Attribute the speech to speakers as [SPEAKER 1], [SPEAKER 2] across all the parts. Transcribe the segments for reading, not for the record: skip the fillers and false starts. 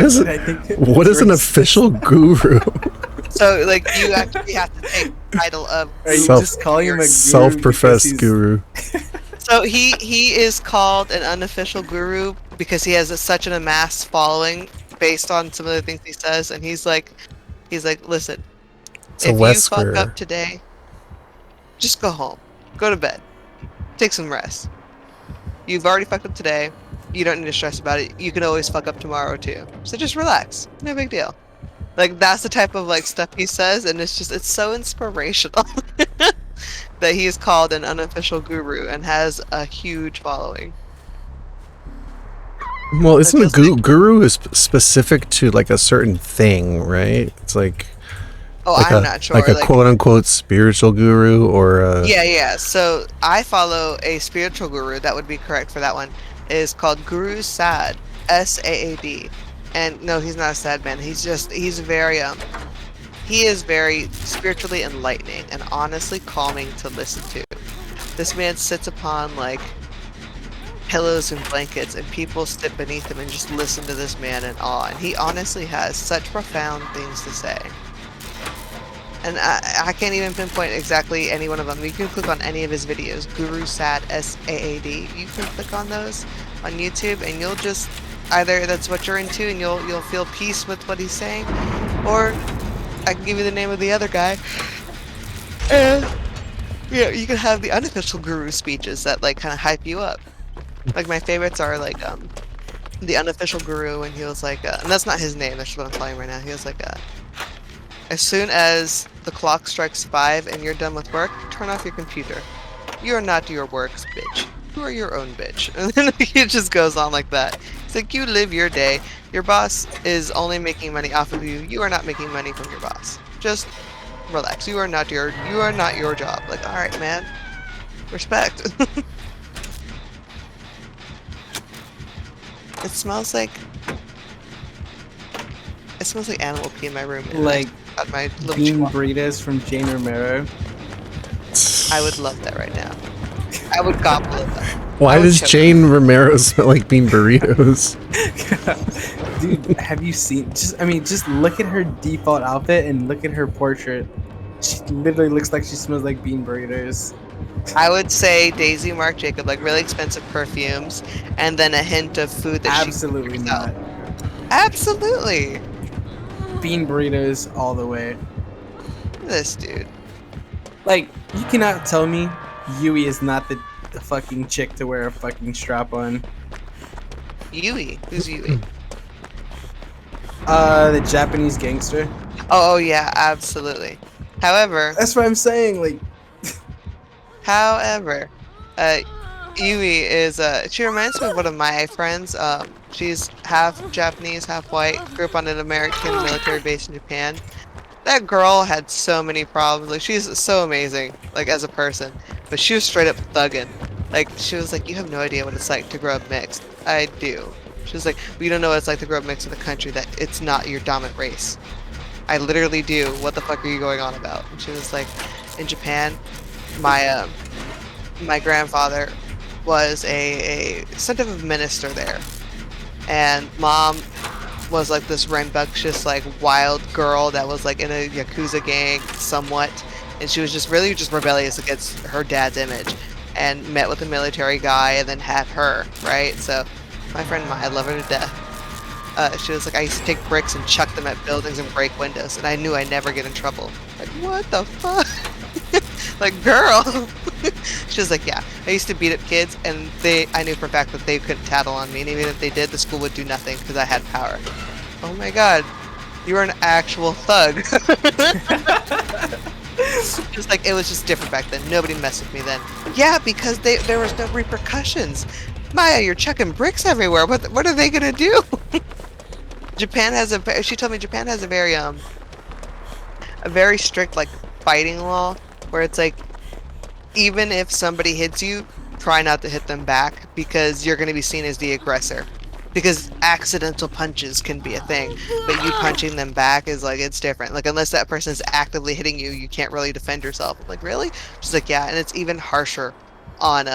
[SPEAKER 1] is it? What is an official guru?
[SPEAKER 2] So, like, you actually have to take the title of.
[SPEAKER 3] Are you just calling him a guru
[SPEAKER 1] self-professed guru?
[SPEAKER 2] So he is called an unofficial guru because he has such an amassed following based on some of the things he says, and he's like, listen,
[SPEAKER 1] It's a
[SPEAKER 2] if you
[SPEAKER 1] Wesker.
[SPEAKER 2] fuck up today, just go home, go to bed, take some rest. You've already fucked up today. You don't need to stress about it. You can always fuck up tomorrow too. So just relax. No big deal. Like, that's the type of like stuff he says, and it's so inspirational that he is called an unofficial guru and has a huge following.
[SPEAKER 1] Well, isn't a guru is specific to like a certain thing, right? It's like,
[SPEAKER 2] I'm not sure.
[SPEAKER 1] Like a quote-unquote spiritual guru, or a...
[SPEAKER 2] Yeah. So I follow a spiritual guru. That would be correct for that one. It is called Guru Sad, SAAD. And no, he's not a sad man. He is very spiritually enlightening and honestly calming to listen to. This man sits upon like pillows and blankets, and people sit beneath him and just listen to this man in awe. And he honestly has such profound things to say. And I can't even pinpoint exactly any one of them. You can click on any of his videos, Guru Sad, SAAD. You can click on those on YouTube, and you'll just either that's what you're into, and you'll feel peace with what he's saying, or I can give you the name of the other guy. And yeah, you can have the unofficial guru speeches that like kind of hype you up. Like my favorites are like the unofficial guru, and he was like, and that's not his name. That's what I'm calling him right now. He was like, as soon as the clock strikes 5 and you're done with work, turn off your computer. You are not your work's bitch. You are your own bitch. And then it just goes on like that. It's like, you live your day. Your boss is only making money off of you. You are not making money from your boss. Just relax. You are not your job. Like, all right, man. Respect. It smells like animal pee in my room.
[SPEAKER 3] Like
[SPEAKER 2] my
[SPEAKER 3] bean burritos from Jane Romero.
[SPEAKER 2] I would love that right now. I would gobble it up.
[SPEAKER 1] Why does Jane Romero smell like bean burritos?
[SPEAKER 3] Dude, have you seen? Just look at her default outfit and look at her portrait. She literally looks like she smells like bean burritos.
[SPEAKER 2] I would say Daisy Mark Jacob, like really expensive perfumes, and then a hint of food that
[SPEAKER 3] absolutely
[SPEAKER 2] she
[SPEAKER 3] not.
[SPEAKER 2] Absolutely.
[SPEAKER 3] Bean burritos all the way.
[SPEAKER 2] This dude.
[SPEAKER 3] Like, you cannot tell me Yui is not the fucking chick to wear a fucking strap on.
[SPEAKER 2] Yui? Who's Yui?
[SPEAKER 3] The Japanese gangster.
[SPEAKER 2] Oh yeah, absolutely. However,
[SPEAKER 3] that's what I'm saying. Like,
[SPEAKER 2] however, Yui is she reminds me of one of my friends. She's half Japanese, half white. Grew up on an American military base in Japan. That girl had so many problems. Like, she's so amazing, like, as a person, but she was straight up thugging. Like, she was like, you have no idea what it's like to grow up mixed. I do. She was like, well, you don't know what it's like to grow up mixed in a country that it's not your dominant race. I literally do. What the fuck are you going on about? And she was like, in Japan, my grandfather was a son of a minister there, and mom was like this rambunctious, like, wild girl that was like in a Yakuza gang somewhat, and she was just really rebellious against her dad's image, and met with a military guy and then had her, right? So my friend Maya, I love her to death. She was like, I used to take bricks and chuck them at buildings and break windows, and I knew I'd never get in trouble. Like, what the fuck? Like, girl. She was like, yeah, I used to beat up kids, and I knew for a fact that they couldn't tattle on me, and even if they did, the school would do nothing because I had power. Oh my god, you were an actual thug. Just like, it was just different back then. Nobody messed with me then. Yeah, because there was no repercussions. Maya, you're chucking bricks everywhere. What are they gonna do? She told me Japan has a very strict, like, fighting law, where it's like, even if somebody hits you, try not to hit them back, because you're going to be seen as the aggressor. Because accidental punches can be a thing, but you punching them back is like, it's different. Like, unless that person is actively hitting you, you can't really defend yourself. I'm like, really? She's like, yeah, and it's even harsher on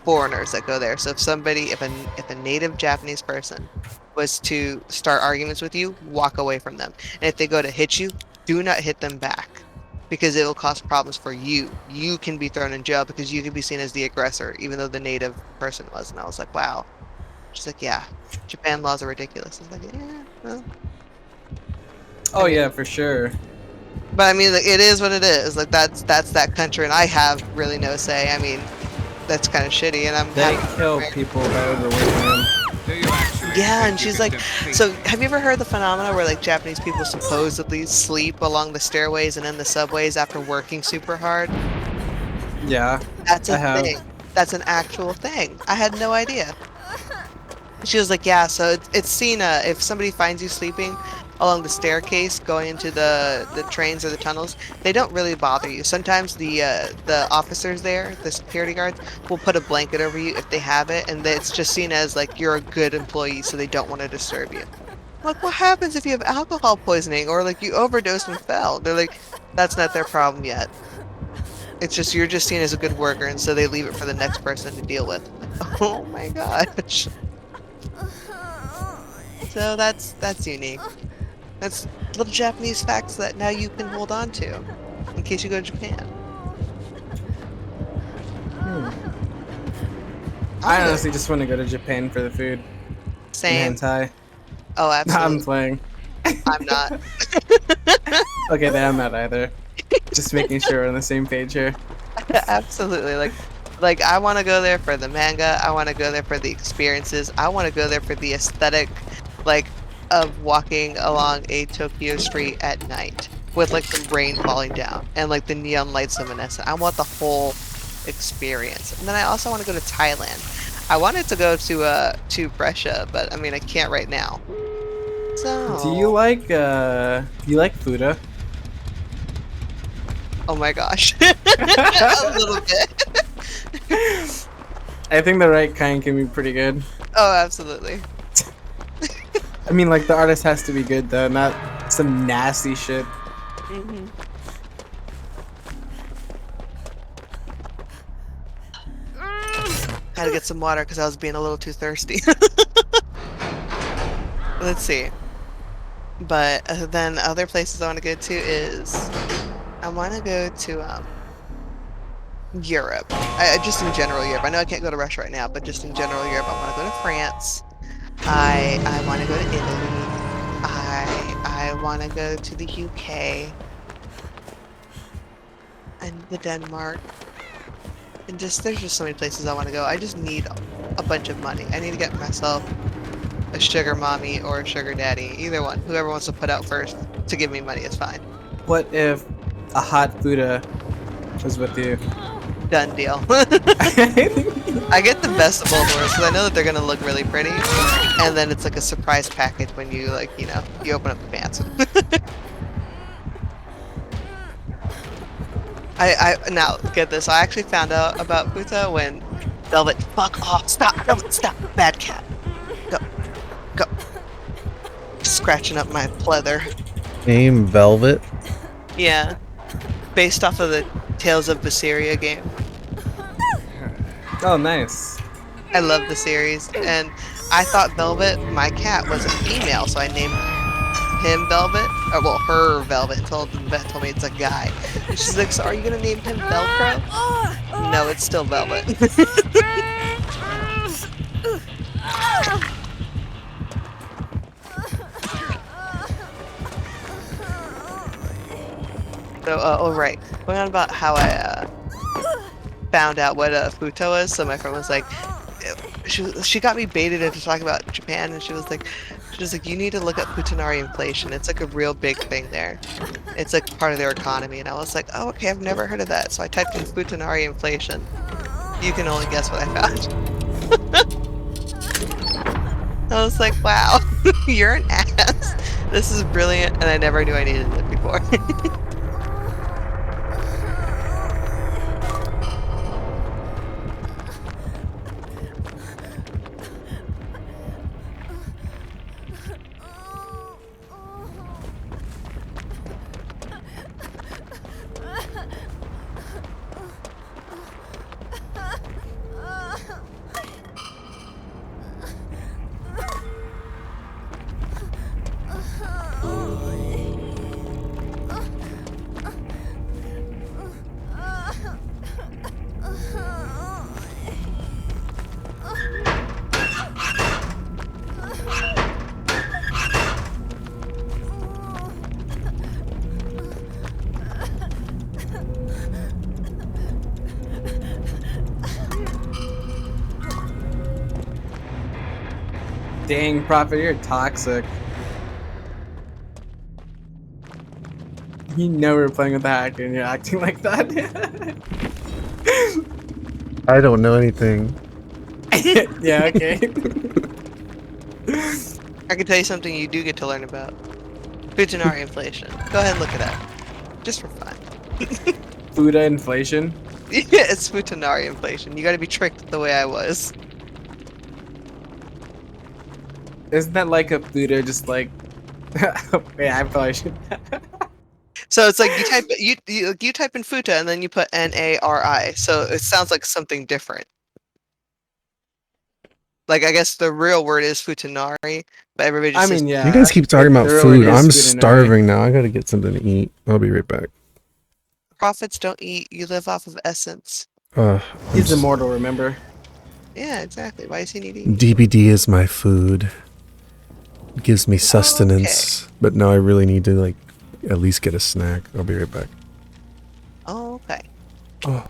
[SPEAKER 2] foreigners that go there. So if a native Japanese person was to start arguments with you, walk away from them. And if they go to hit you, do not hit them back because it will cause problems for you. You can be thrown in jail because you can be seen as the aggressor, even though the native person was. And I was like, wow. She's like, yeah, Japan laws are ridiculous. I was like, yeah, well.
[SPEAKER 3] Oh
[SPEAKER 2] I mean,
[SPEAKER 3] yeah, for sure.
[SPEAKER 2] but I mean, like, it is what it is. Like that's that country, and I have really no say. I mean, that's kind of shitty, and I'm
[SPEAKER 3] They
[SPEAKER 2] happy.
[SPEAKER 3] kill people by overweighting them.
[SPEAKER 2] Yeah, and she's like, so have you ever heard the phenomena where like Japanese people supposedly sleep along the stairways and in the subways after working super hard?
[SPEAKER 3] Yeah,
[SPEAKER 2] That's
[SPEAKER 3] I
[SPEAKER 2] a
[SPEAKER 3] have.
[SPEAKER 2] thing. That's an actual thing. I had no idea. She was like, yeah, so it's seen if somebody finds you sleeping along the staircase going into the trains or the tunnels, they don't really bother you. Sometimes the officers there, the security guards, will put a blanket over you if they have it, and it's just seen as like you're a good employee, so they don't want to disturb you. Like, what happens if you have alcohol poisoning or like you overdosed and fell? They're like, that's not their problem yet. It's just you're just seen as a good worker, and so they leave it for the next person to deal with. I'm like, oh my gosh. So that's unique. That's little Japanese facts that now you can hold on to in case you go to Japan.
[SPEAKER 3] I honestly just want to go to Japan for the food
[SPEAKER 2] Same.
[SPEAKER 3] and hentai.
[SPEAKER 2] Oh,
[SPEAKER 3] I'm
[SPEAKER 2] absolutely.
[SPEAKER 3] playing.
[SPEAKER 2] I'm not.
[SPEAKER 3] Okay, then I'm not either. Just making sure we're on the same page here.
[SPEAKER 2] Absolutely. Like I want to go there for the manga. I want to go there for the experiences. I want to go there for the aesthetic, like of walking along a Tokyo street at night with like the rain falling down and like the neon lights luminescent. I want the whole experience. And then I also want to go to Thailand. I wanted to go to Brescia, but I mean I can't right now. So
[SPEAKER 3] Do you like Fuda?
[SPEAKER 2] Oh my gosh. A little bit.
[SPEAKER 3] I think the right kind can be pretty good.
[SPEAKER 2] Oh, absolutely.
[SPEAKER 3] I mean, like, the artist has to be good, though, not some nasty shit.
[SPEAKER 2] Mm-hmm. Had to get some water because I was being a little too thirsty. Let's see. But then other places I want to go to is I want to go to Europe. Just in general Europe. I know I can't go to Russia right now, but just in general Europe. I want to go to France. I want to go to Italy. I want to go to the UK and the Denmark. And there's just so many places I want to go. I just need a bunch of money. I need to get myself a sugar mommy or a sugar daddy. Either one. Whoever wants to put out first to give me money is fine.
[SPEAKER 3] What if a hot Fuda was with you?
[SPEAKER 2] Done deal. I get the best of both worlds because I know that they're gonna look really pretty, and then it's like a surprise package when you you open up the pants. I now get this. I actually found out about Puta when Velvet. Fuck off! Stop! Velvet! Stop! Bad cat. Go. Go. Scratching up my pleather.
[SPEAKER 1] Name Velvet.
[SPEAKER 2] Yeah. Based off of the Tales of Vesperia game.
[SPEAKER 3] Oh, nice.
[SPEAKER 2] I love the series, and I thought Velvet, my cat, was a female, so I named him Velvet. Or, well, her Velvet. Beth told me it's a guy. And she's like, so are you gonna name him Velcro? No, it's still Velvet. So, oh right, going on about how I found out what Futo was. So my friend was like, she got me baited into talking about Japan, and she was like, you need to look up Futanari inflation. It's like a real big thing there. It's like part of their economy. And I was like, oh okay, I've never heard of that. So I typed in Futanari inflation. You can only guess what I found. I was like, wow, you're an ass. This is brilliant, and I never knew I needed it before.
[SPEAKER 3] Dang, Prophet, you're toxic. You know we're playing with the hacker and you're acting like that.
[SPEAKER 1] I don't know anything.
[SPEAKER 3] Yeah, okay.
[SPEAKER 2] I can tell you something you do get to learn about. Futanari inflation. Go ahead and look it up. Just for fun.
[SPEAKER 3] Fuda inflation.
[SPEAKER 2] Yeah, it's Futanari inflation. You gotta be tricked the way I was.
[SPEAKER 3] Isn't that like a Fuda just like... Wait, I probably should...
[SPEAKER 2] So it's like you type in Futa and then you put Nari, so it sounds like something different. Like I guess the real word is Futanari, but everybody just says
[SPEAKER 3] yeah.
[SPEAKER 1] You guys keep talking about
[SPEAKER 3] the real word
[SPEAKER 1] food.
[SPEAKER 3] is
[SPEAKER 1] I'm
[SPEAKER 3] Fudanari.
[SPEAKER 1] starving now. I gotta get something to eat. I'll be right back.
[SPEAKER 2] prophets don't eat. You live off of essence.
[SPEAKER 3] He's immortal, remember?
[SPEAKER 2] Yeah, exactly. Why does he need to eat?
[SPEAKER 1] DBD is my food. It gives me sustenance. But now I really need to like at least get a snack. I'll be right back.
[SPEAKER 2] Oh, okay.
[SPEAKER 1] Oh.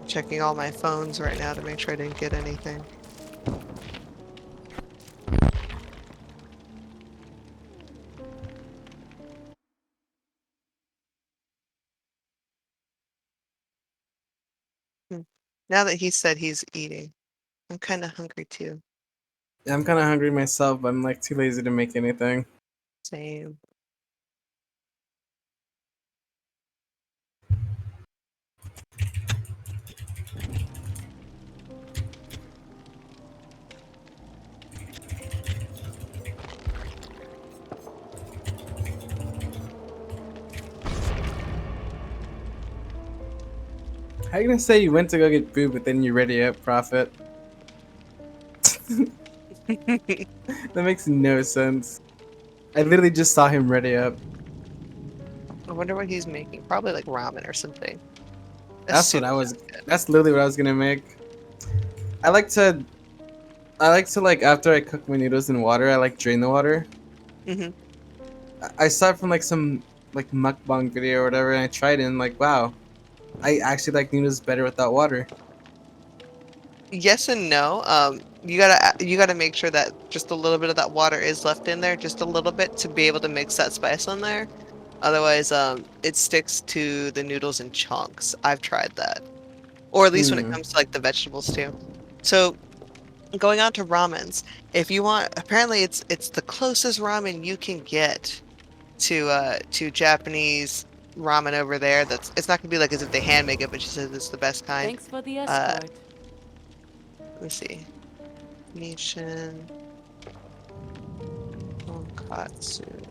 [SPEAKER 2] I'm checking all my phones right now to make sure I didn't get anything. Now that he said he's eating, I'm kind of hungry too.
[SPEAKER 3] Yeah, I'm kind of hungry myself, but I'm like too lazy to make anything.
[SPEAKER 2] Same.
[SPEAKER 3] How you gonna say you went to go get food, but then you ready up, Prophet? That makes no sense. I literally just saw him ready up.
[SPEAKER 2] I wonder what he's making. Probably like ramen or something.
[SPEAKER 3] That's what I was. That's literally what I was gonna make. I like to like after I cook my noodles in water, I like drain the water.
[SPEAKER 2] Mm-hmm.
[SPEAKER 3] I saw it from like some like mukbang video or whatever, and I tried it and like, wow, I actually like noodles better without water.
[SPEAKER 2] Yes and no. You gotta make sure that just a little bit of that water is left in there, just a little bit, to be able to mix that spice on there. Otherwise, it sticks to the noodles in chunks. I've tried that, or at least when it comes to like the vegetables too. So going on to ramens, if you want, apparently it's the closest ramen you can get to Japanese ramen over there. It's not gonna be like as if they hand make it, but she says it's the best kind.
[SPEAKER 4] Thanks for the
[SPEAKER 2] Uh,
[SPEAKER 4] escort.
[SPEAKER 2] let me see. Nishin Tonkatsu.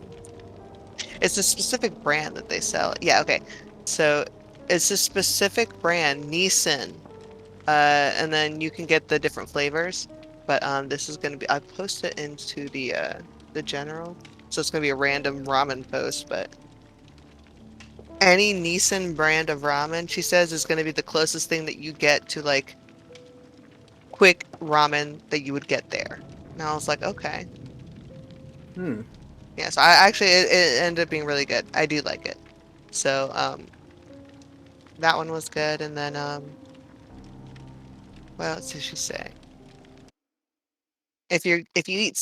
[SPEAKER 2] It's a specific brand that they sell. Yeah, okay. So it's a specific brand, Nissin. And then you can get the different flavors. But this is gonna be, I post it into the general. So it's gonna be a random ramen post, but any Nissin brand of ramen, she says, is gonna be the closest thing that you get to like quick ramen that you would get there. And I was like, okay. Yeah, so I actually it ended up being really good. I do like it. So that one was good, and then what else did she say? If you eat